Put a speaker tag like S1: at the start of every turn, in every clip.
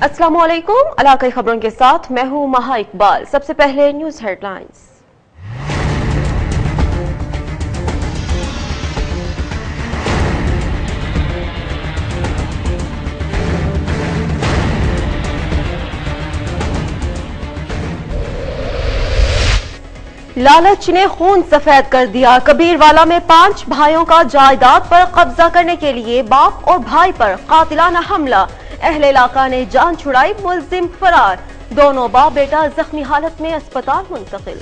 S1: अस्सलाम वालेकुम। इलाकाई खबरों के साथ मैं हूं महा इकबाल। सबसे पहले न्यूज हेडलाइंस। लालच ने खून सफेद कर दिया। कबीरवाला में 5 भाइयों का जायदाद पर कब्जा करने के लिए बाप और भाई पर कातिलाना हमला। अहले इलाका ने जान छुड़ाई, मुलजिम फरार। दोनों बाप बेटा जख्मी हालत में अस्पताल मुंतकिल।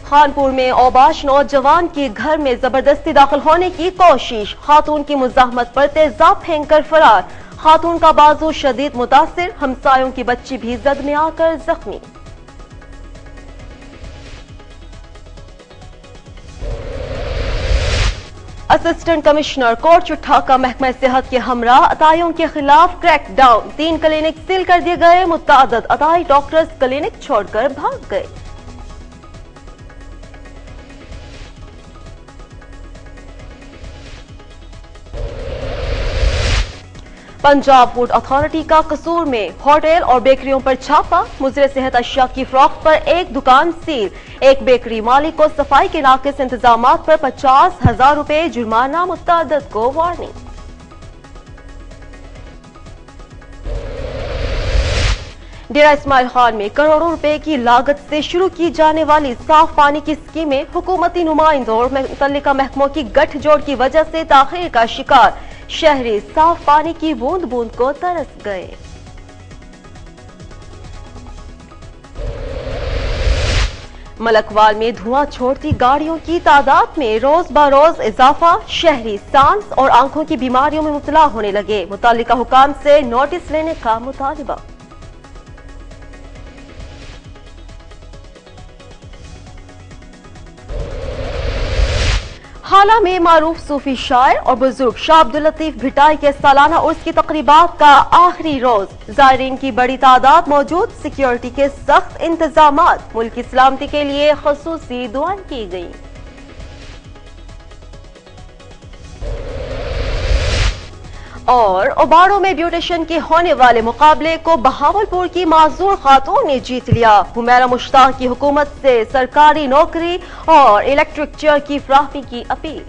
S1: खानपुर में औबाश नौजवान के घर में जबरदस्ती दाखिल होने की कोशिश। खातून की मुजाहमत पर तेजाब फेंककर फरार। खातून का बाजू शदीद मुतासिर। हमसायों की बच्ची भी जद में आकर जख्मी। असिस्टेंट कमिश्नर कोट चुट्ठा का महकमा सेहत के हमरा अताइयों के खिलाफ क्रैकडाउन। 3 क्लिनिक सील कर दिए गए। मुतादद अताई डॉक्टर्स क्लिनिक छोड़कर भाग गए। पंजाब फूड अथॉरिटी का कसूर में होटल और बेकरियों पर छापा। मुजरे सेहत अशिया की फरोख्त पर एक दुकान सील। एक बेकरी मालिक को सफाई के नाकिस इंतजामात पर 50,000 रुपए जुर्माना। मुतादद को वार्निंग। डेरा इस्माइल खान में करोड़ों रुपए की लागत से शुरू की जाने वाली साफ पानी की स्कीमें हुकूमती नुमाइंदों और मुतल्लिका महकमों की गठजोड़ की वजह से ताखीर का शिकार। शहरी साफ पानी की बूंद बूंद को तरस गए। मलकवाल में धुआं छोड़ती गाड़ियों की तादाद में रोज बरोज इजाफा। शहरी सांस और आंखों की बीमारियों में मुब्तला होने लगे। मुतालिका हुकाम से नोटिस लेने का मुतालिबा। हाला में मारूफ सूफी शायर और बुजुर्ग शाह अब्दुल लतीफ भिटाई के सालाना उर्स की तकरीबात का आखिरी रोज। जायरीन की बड़ी तादाद मौजूद। सिक्योरिटी के सख्त इंतजामात। मुल्क की सलामती के लिए खसूसी दुआएं की गई। और ओबाड़ो में ब्यूटिशियन के होने वाले मुकाबले को बहावलपुर की माजूर खातून ने जीत लिया। हुमैरा मुश्ताक की हुकूमत से सरकारी नौकरी और इलेक्ट्रिक चेयर की फराहमी की अपील।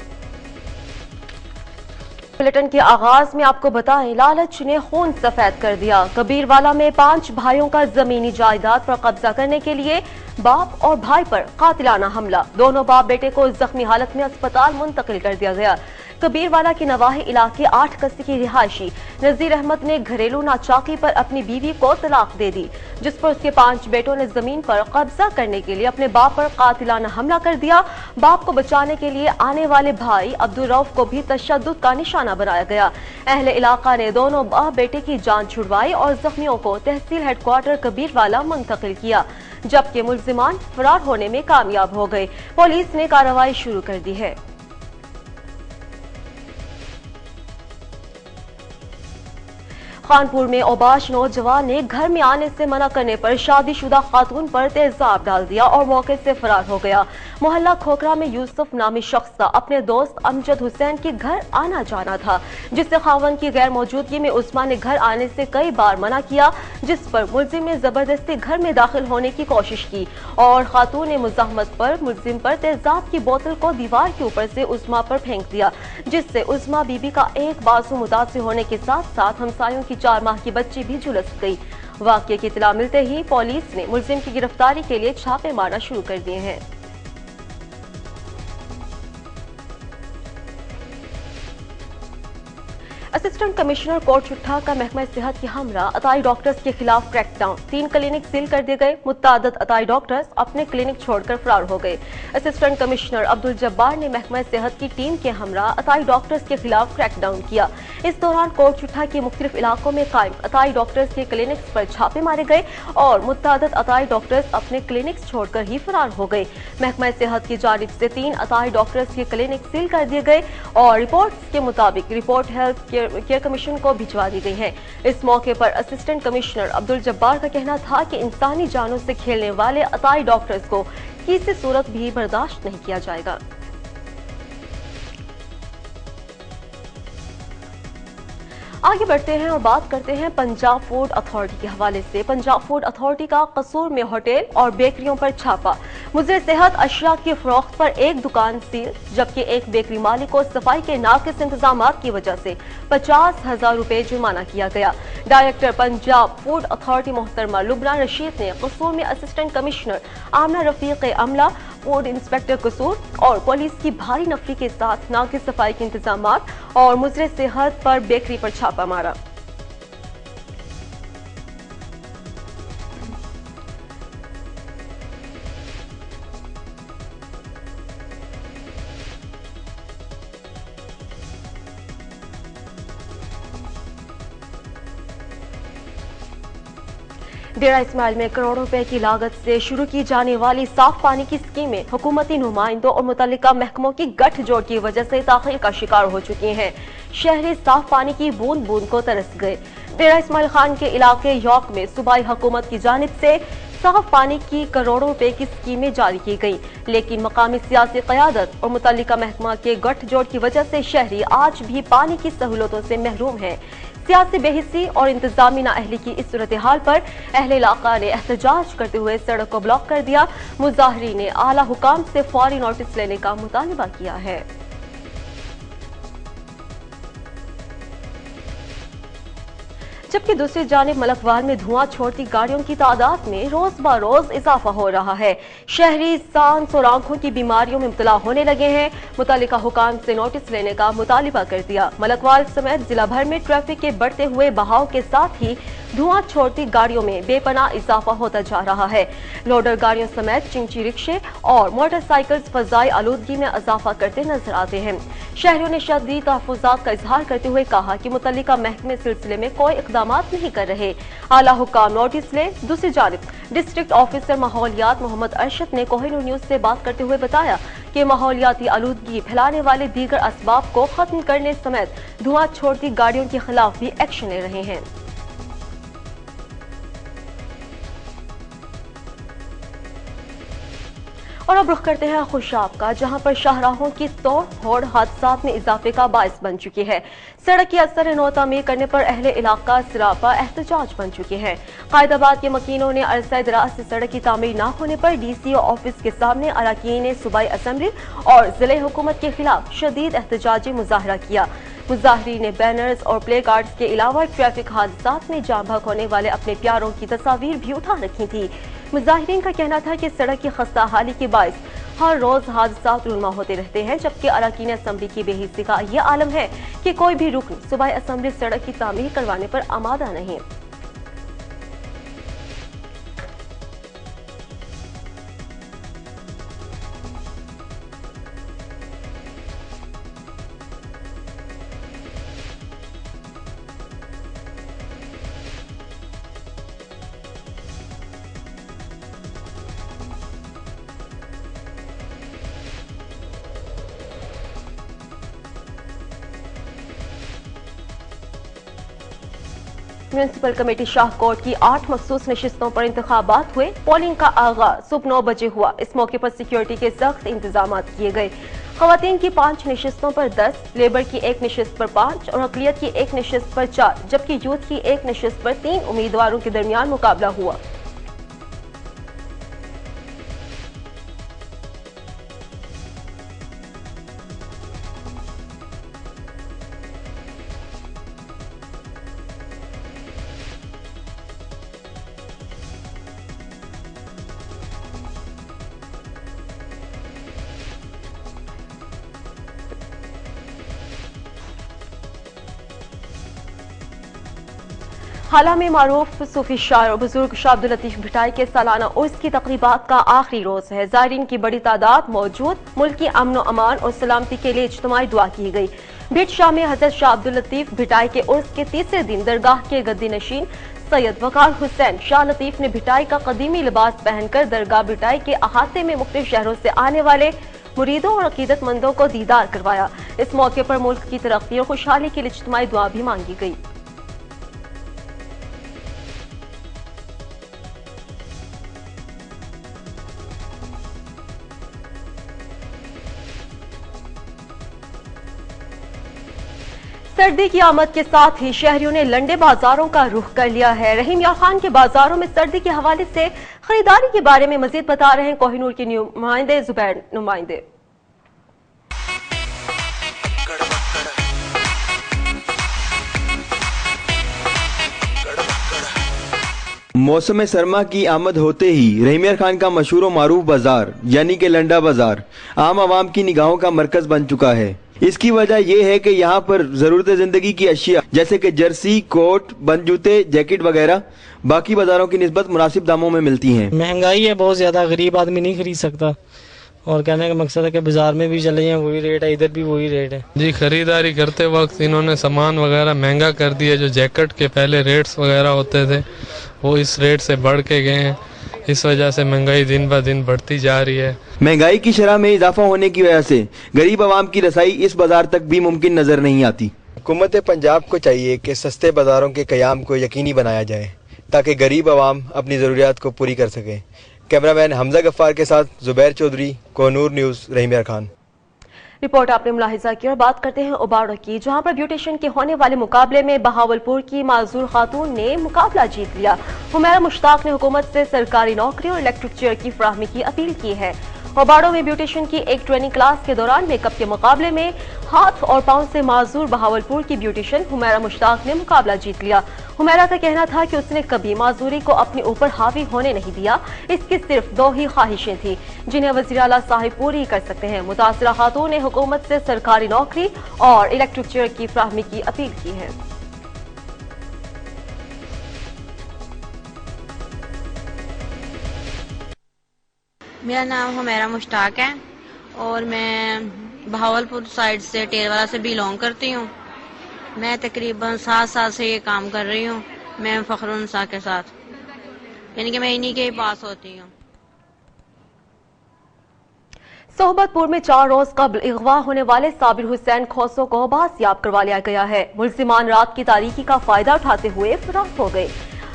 S1: बुलेटिन के आगाज में आपको बताएं, लालच ने खून सफेद कर दिया। कबीरवाला में 5 भाइयों का जमीनी जायदाद पर कब्जा करने के लिए बाप और भाई पर कातिलाना हमला। दोनों बाप बेटे को जख्मी हालत में अस्पताल मुंतकिल कर दिया गया। कबीरवाला के नवाही इलाके 8 कस्ती की रिहायशी नजीर अहमद ने घरेलू नाचाकी पर अपनी बीवी को तलाक दे दी, जिस पर उसके 5 बेटों ने जमीन पर कब्जा करने के लिए अपने बाप पर कातिलाना हमला कर दिया। बाप को बचाने के लिए आने वाले भाई अब्दुल रऊफ को भी तशद्दुद का निशाना बनाया गया। अहले इलाका ने दोनों बाप बेटे की जान छुड़वाई और जख्मियों को तहसील हेडक्वार्टर कबीरवाला मुंतकिल किया, जबकि मुल्जिमान फरार होने में कामयाब हो गए। पुलिस ने कार्रवाई शुरू कर दी है। खानपुर में औबाश नौजवान ने घर में आने से मना करने पर शादीशुदा खातून पर तेजाब डाल दिया और मौके से फरार हो गया। मोहल्ला खोखरा में यूसुफ नामी शख्स का अपने दोस्त अमजद हुसैन के घर आना जाना था, जिससे खावन की गैर मौजूदगी में उस्मान ने घर आने से कई बार मना किया, जिस पर मुलजिम ने जबरदस्ती घर में दाखिल होने की कोशिश की और खातून ने मुजाहमत पर मुलजिम पर तेजाब की बोतल को दीवार के ऊपर से उस्मा पर फेंक दिया, जिससे उस्मा बीबी का एक बाजू मुतासिर होने के साथ साथ हमसायों की 4 माह की बच्ची भी झुलस गई। वाकये की इत्तला मिलते ही पुलिस ने मुलजिम की गिरफ्तारी के लिए छापे मारना शुरू कर दिए हैं। असिस्टेंट कमिश्नर कोट चुट्ठा का महकमा सेहत के हमरा अताई डॉक्टर्स के खिलाफ क्रैकडाउन। 3 क्लिनिक सील कर दिए गए। मुतादद अताई डॉक्टर्स अपने क्लिनिक छोड़कर फरार हो गए। असिस्टेंट कमिश्नर अब्दुल जब्बार ने महकमा सेहत की टीम के हमरा अताई डॉक्टर्स के खिलाफ क्रैकडाउन किया। इस दौरान कोट चुट्ठा के मुख्तलिफ इलाकों में कायम अताई डॉक्टर्स के क्लिनिक्स पर छापे मारे गए और मुतादद अताई डॉक्टर्स अपने क्लिनिक्स छोड़कर ही फरार हो गए। महकमा सेहत की जानिब से 3 अताई डॉक्टर्स के क्लिनिक सील कर दिए गए और रिपोर्ट्स के मुताबिक रिपोर्ट हेल्थ केयर कमीशन को भिजवा दी गई है। इस मौके पर असिस्टेंट कमिश्नर अब्दुल जब्बार का कहना था कि इंसानी जानों से खेलने वाले अताई डॉक्टर्स को किसी सूरत भी बर्दाश्त नहीं किया जाएगा। आगे बढ़ते हैं और बात करते हैं पंजाब फूड अथॉरिटी के हवाले से। पंजाब फूड अथॉरिटी का कसूर में होटल और बेकरियों पर छापा। मुज़र सेहत अशिया की फरोख्त पर एक दुकान सील, जबकि एक बेकरी मालिक को सफाई के नाकिस इंतजाम की वजह से 50,000 रुपए जुर्माना किया गया। डायरेक्टर पंजाब फूड अथॉरिटी मोहतरमा लुबना रशीद ने कसूर में असिस्टेंट कमिश्नर आमना रफीक अमला, फूड इंस्पेक्टर कसूर और पुलिस की भारी नफरी के साथ नाकिस सफाई के इंतजाम और मुज़र सेहत पर बेकरी पर छापा मारा। डेरा इस्माइल में करोड़ों रुपए की लागत से शुरू की जाने वाली साफ पानी की स्कीमें हुकूमती नुमाइंदों और मुतल्लिका महकमों की गठजोड़ की वजह से ताखीर का शिकार हो चुकी हैं। शहरी साफ पानी की बूंद बूंद को तरस गए। डेरा इस्माइल खान के इलाके यॉर्क में सूबाई हुकूमत की जानिब से साफ पानी की करोड़ों रुपए की स्कीमें जारी की गई, लेकिन मकामी सियासी क़यादत और मुतल्लिका महकमा के गठजोड़ की वजह से शहरी आज भी पानी की सहूलतों से महरूम है। सियासी बेहिसी और इंतजामी नाअहली की इस सूरत हाल पर अहले इलाका ने एहतजाज करते हुए सड़क को ब्लॉक कर दिया। मुजाहिरीन ने आला हुकाम से फौरी नोटिस लेने का मुतालबा किया है। जबकि दूसरी जानिब मलकवाल में धुआं छोड़ती गाड़ियों की तादाद में रोज ब रोज इजाफा हो रहा है। शहरी सांस और आंखों की बीमारियों में मुब्तला होने लगे हैं। मुतालिका हुकाम से नोटिस लेने का मुतालिबा कर दिया। मलकवाल समेत जिला भर में ट्रैफिक के बढ़ते हुए बहाव के साथ ही धुआं छोड़ती गाड़ियों में बेपनाह इजाफा होता जा रहा है। लोडर गाड़ियों समेत चिंची रिक्शे और मोटरसाइकिल्स फजाई आलूदगी में इजाफा करते नजर आते हैं। शहरियों ने शदीद तहफ़्फ़ुज़ात का इजहार करते हुए कहा कि मुतल्लिका महकमे सिलसिले में कोई इक़दामात नहीं कर रहे। आला हुक्काम नोटिस ले। दूसरी जानिब डिस्ट्रिक्ट ऑफिसर माहौलियात मोहम्मद अरशद ने कोहिनूर न्यूज से बात करते हुए बताया कि माहौलियाती आलूदगी फैलाने वाले दीगर असबाब को खत्म करने समेत धुआं छोड़ती गाड़ियों के खिलाफ भी एक्शन ले रहे हैं। और अब रुख करते हैं खुशाब का, जहां पर शाहराहों की तोड़ फोड़ हादसात में इजाफे का बायस बन चुकी है। सड़क की असर नौ तामीर करने पर अहले इलाका सिरापा एहतजाज बन चुके हैं। कायदाबाद के मकीनों ने अरसा दराज से सड़क की तामीर न होने पर DCO ऑफिस के सामने अरकान सूबाई असम्बली और जिले हुकूमत के खिलाफ शदीद एहतजाजी मुजाहरा किया। मुजाहिरीन ने बैनर्स और प्ले कार्ड्स के अलावा ट्रैफिक हादसात में जान बहक होने वाले अपने प्यारों की तस्वीर भी उठा रखी थी। मुजाहिरीन का कहना था कि सड़क की खस्ता हाली के बायस हर रोज हादसात रुनमा होते रहते हैं, जबकि अरकान असम्बली की बेहिस्सी का यह आलम है कि कोई भी रुकन सूबाई असम्बली सड़क की तामीर करवाने पर आमादा नहीं। म्यूनिसिपल कमेटी शाहकोट की 8 मखसूस नशिस्तों पर इंतखाबात हुए। पोलिंग का आगाज सुबह 9 बजे हुआ। इस मौके पर सिक्योरिटी के सख्त इंतजाम किए गए। खवातीन की 5 नशिस्तों पर 10, लेबर की 1 नशिस्त पर 5 और अक़लियत की 1 नशिस्त पर 4, जबकि यूथ की 1 नशिस्त पर 3 उम्मीदवारों के दरमियान मुकाबला हुआ। हाला में मारूफ सूफी शायर और बुजुर्ग शाह अब्दुल लतीफ भिटाई के सालाना उर्स की तकरीबात का आखिरी रोज है। ज़ायरीन की बड़ी तादाद मौजूद। मुल्क की अमन व अमान और सलामती के लिए इज्तिमाई दुआ की गई। भिट शाह में हजरत शाह अब्दुल लतीफ भिटाई के उर्स के तीसरे दिन दरगाह के गद्दी नशीन सैयद वकार हुसैन शाह लतीफ ने भिटाई का कदीमी लिबास पहनकर दरगाह भिटाई के अहाते में मुख्तलिफ शहरों से आने वाले मुरीदों और अकीदतमंदों को दीदार करवाया। इस मौके पर मुल्क की तरक्की और खुशहाली के लिए इज्तिमाई दुआ भी मांगी गई। सर्दी की आमद के साथ ही शहरियों ने लंडे बाजारों का रुख कर लिया है। रहीम यार खान के बाजारों में सर्दी के हवाले से खरीदारी के बारे में मजीद बता रहे हैं कोहिनूर के नुमाइंदे जुबैर नुमाइंदे।
S2: मौसम सरमा की आमद होते ही रहीम यार खान का मशहूर मारूफ बाजार यानी कि लंडा बाजार आम आवाम की निगाहों का मरकज बन चुका है। इसकी वजह यह है कि यहाँ पर जरूरत जिंदगी की अशिया जैसे कि जर्सी, कोट, बंद जूते, जैकेट वगैरह बाकी बाजारों की निस्बत मुनासिब दामों में मिलती हैं।
S3: महंगाई है बहुत ज्यादा, गरीब आदमी नहीं खरीद सकता। और कहने का मकसद है कि बाजार में भी चले जाएं वही रेट है, इधर भी वही रेट है।
S4: जी, खरीदारी करते वक्त इन्होंने सामान वगैरह महंगा कर दिया। जो जैकेट के पहले रेट्स वगैरह होते थे वो इस रेट से बढ़ के गए हैं। इस वजह से महंगाई दिन ब दिन बढ़ती जा रही है।
S2: महंगाई की शरह में इजाफा होने की वजह से गरीब आवाम की रसाई इस बाजार तक भी मुमकिन नजर नहीं आती। हुकूमत पंजाब को चाहिए कि सस्ते बाजारों के क़याम को यकीनी बनाया जाए ताकि गरीब आवाम अपनी ज़रूरियात को पूरी कर सके। कैमरामैन हमजा गफ्फार के साथ जुबैर चौधरी, कोहिनूर न्यूज़, रहीम यार खान।
S1: रिपोर्ट आपने मुलाहिजा की। और बात करते हैं उबाड़ो की, जहां पर ब्यूटिशियन के होने वाले मुकाबले में बहावलपुर की माजूर खातून ने मुकाबला जीत लिया। हुमैरा मुश्ताक ने हुकूमत से सरकारी नौकरी और इलेक्ट्रिक चेयर की फराहमी की अपील की है। उबाड़ो में ब्यूटिशियन की एक ट्रेनिंग क्लास के दौरान मेकअप के मुकाबले में हाथ और पांव से माजूर बहावलपुर की ब्यूटिशियन हुमैरा मुश्ताक ने मुकाबला जीत लिया। हुमैरा का कहना था कि उसने कभी माजूरी को अपने ऊपर हावी होने नहीं दिया। इसकी सिर्फ 2 ही ख्वाहिशें थी जिन्हें वज़ीर आला साहिब पूरी कर सकते हैं। मुतासिरा खातून ने हुकूमत से सरकारी नौकरी और इलेक्ट्रिक चेयर की फराहमी की अपील की है।
S5: मेरा नाम हुमैरा मुश्ताक है और मैं बहावलपुर साइड से टेरवाला से बिलोंग करती हूँ। मैं तकरीबन 7 साल से ये काम कर रही हूँ। मैं फ़ख्रुन्निसा के साथ, यानी कि मैं इन्हीं के ही पास होती हूँ।
S1: सोहबतपुर में 4 रोज कबल अगवा होने वाले साबिर हुसैन खोसो को बाजियाब करवा लिया गया है। मुल्जिमान रात की तारीकी का फायदा उठाते हुए फरार हो गए।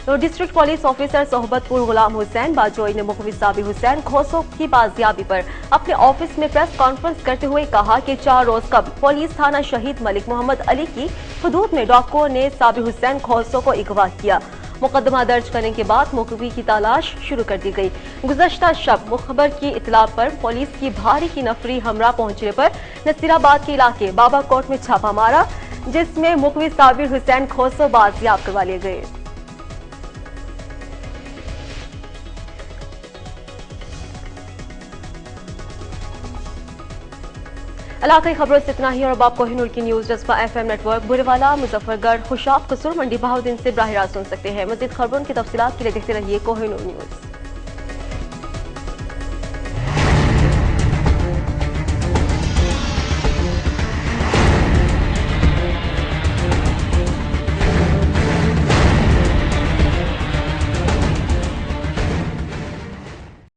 S1: District police officer Sohbatpur Ghulam Hussain बाजोई ने मुखबिर साबिर हुसैन खोसो की बाजियाबी पर अपने ऑफिस में प्रेस कॉन्फ्रेंस करते हुए कहा कि 4 रोज कबल पुलिस थाना शहीद मलिक मोहम्मद अली की हदूद में डाकुओं ने साबिर हुसैन खोसो को अगवा किया। मुकदमा दर्ज करने के बाद मुखबिर की तलाश शुरू कर दी गई। गुज़श्ता शब मुखबर की इतला पर पुलिस की भारी की नफरी हमरा पहुंचने पर नसीराबाद के इलाके बाबा कोट में छापा मारा, जिसमें मुखबिर साबिर हुसैन खोसो बाजियाब करवा लिए गए। इलाकाई खबरों से इतना ही। और अब आप कोहिनूर की न्यूज जज्बा FM नेटवर्क बुरेवाला, मुजफ्फरगढ़, खुशाब, कसूर, मंडी बहाउद्दीन से बराह रास्त सुन सकते हैं। मज़ीद खबरों की तफसीलात के लिए देखते रहिए कोहिनूर न्यूज।